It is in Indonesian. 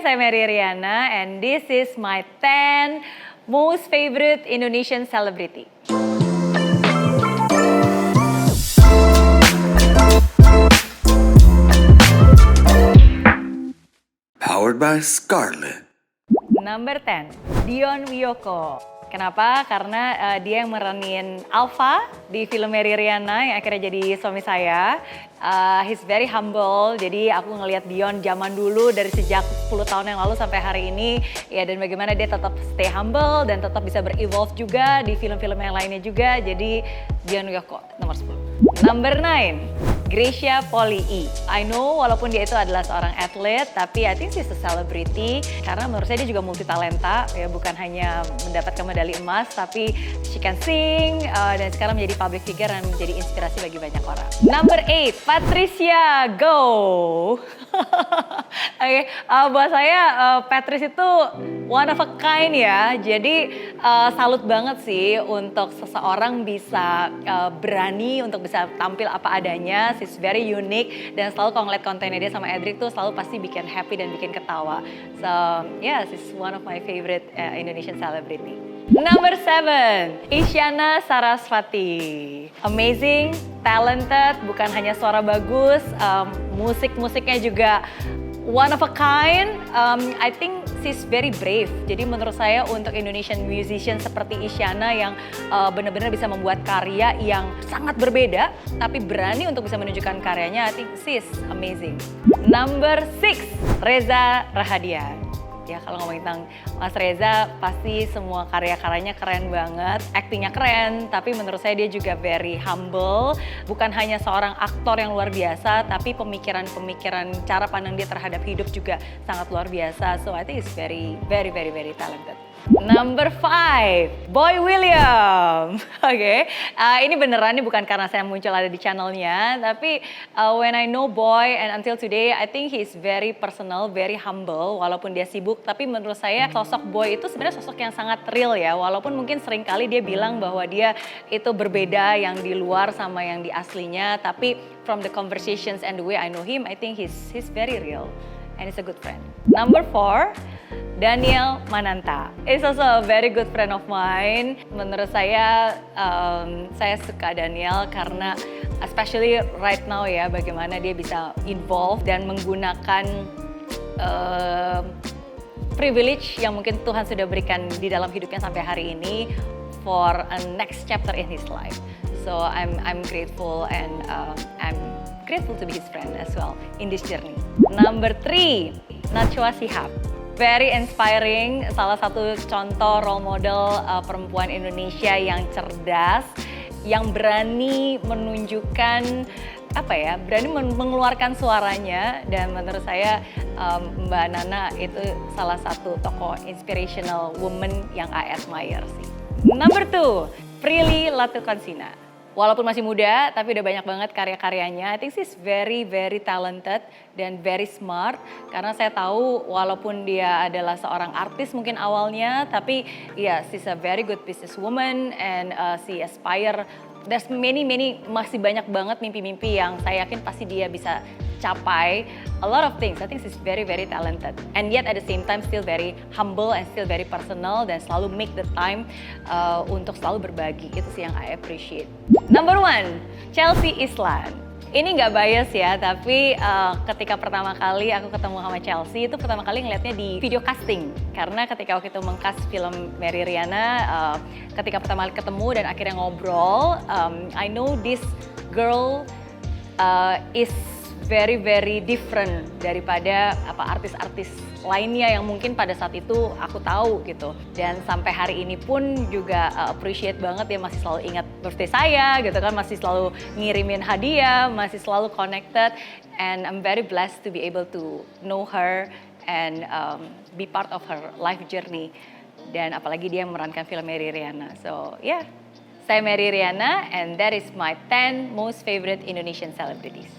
saya Mary Riana and this is my 10 most favorite Indonesian celebrity. Powered by Scarlett. Number 10, Dion Wiyoko. Kenapa? Karena dia yang meranin Alpha di film Mary Riana yang akhirnya jadi suami saya. He's very humble, jadi aku ngelihat Dion zaman dulu dari sejak 10 tahun yang lalu sampai hari ini. Ya, dan bagaimana dia tetap stay humble dan tetap bisa berevolve juga di film-film yang lainnya juga. Jadi Dion Wiyoko nomor 10. Number 9. Gracia Polii. I know walaupun dia itu adalah seorang atlet, tapi I think she's a celebrity karena menurut saya dia juga multi talenta, ya bukan hanya mendapatkan medali emas, tapi she can sing dan sekarang menjadi public figure dan menjadi inspirasi bagi banyak orang. Number 8, Patricia Go. Oke, buat saya Patrice itu one of a kind ya, jadi salut banget sih untuk seseorang bisa berani untuk bisa tampil apa adanya. She's very unique dan selalu kalau ngeliat kontennya dia sama Edric tuh selalu pasti bikin happy dan bikin ketawa. So yeah, she's one of my favorite Indonesian celebrity. Number 7, Isyana Sarasvati. Amazing, talented, bukan hanya suara bagus, musik-musiknya juga one of a kind. I think she's very brave. Jadi menurut saya untuk Indonesian musician seperti Isyana yang benar-benar bisa membuat karya yang sangat berbeda, tapi berani untuk bisa menunjukkan karyanya, I think she's amazing. Number 6, Reza Rahadian. Ya kalau ngomongin tentang Mas Reza, pasti semua karya-karyanya keren banget, aktingnya keren, tapi menurut saya dia juga very humble. Bukan hanya seorang aktor yang luar biasa, tapi pemikiran-pemikiran, cara pandang dia terhadap hidup juga sangat luar biasa. So I think he's very talented. Number 5, Boy William. Oke, ini beneran, ini bukan karena saya muncul ada di channelnya, tapi when I know Boy and until today, I think he's very personal, very humble, walaupun dia sibuk, tapi menurut saya sosok Boy itu sebenarnya sosok yang sangat real ya, walaupun mungkin seringkali dia bilang bahwa dia itu berbeda yang di luar sama yang di aslinya, tapi from the conversations and the way I know him, I think he's very real and he's a good friend. Number 4, Daniel Mananta. He's also a very good friend of mine. Menurut saya suka Daniel karena especially right now ya, bagaimana dia bisa involve dan menggunakan privilege yang mungkin Tuhan sudah berikan di dalam hidupnya sampai hari ini for a next chapter in his life. So I'm grateful and I'm grateful to be his friend as well in this journey. Number 3, Najwa Shihab. Very inspiring, salah satu contoh role model perempuan Indonesia yang cerdas, yang berani menunjukkan berani mengeluarkan suaranya, dan menurut saya Mbak Nana itu salah satu tokoh inspirational woman yang I admire sih. Number 2, Prilly Latuconsina. Walaupun masih muda, tapi udah banyak banget karya-karyanya. I think she's very talented dan very smart. Karena saya tahu walaupun dia adalah seorang artis mungkin awalnya, tapi ya she's a very good businesswoman and she aspire. There's masih banyak banget mimpi-mimpi yang saya yakin pasti dia bisa capai. A lot of things. I think she's very talented. And yet at the same time still very humble and still very personal dan selalu make the time untuk selalu berbagi. Itu sih yang I appreciate. Number 1, Chelsea Islan. Ini nggak bias ya, tapi ketika pertama kali aku ketemu sama Chelsea itu pertama kali ngeliatnya di video casting. Karena ketika waktu itu mengcast film Mary Riana, ketika pertama kali ketemu dan akhirnya ngobrol, I know this girl is very different daripada artis-artis lainnya yang mungkin pada saat itu aku tahu gitu. Dan sampai hari ini pun juga appreciate banget, dia masih selalu ingat birthday saya gitu kan, masih selalu ngirimin hadiah, masih selalu connected, and I'm very blessed to be able to know her and be part of her life journey. Dan apalagi dia memerankan film Mary Riana. So yeah, saya Mary Riana and that is my 10 most favorite Indonesian celebrities.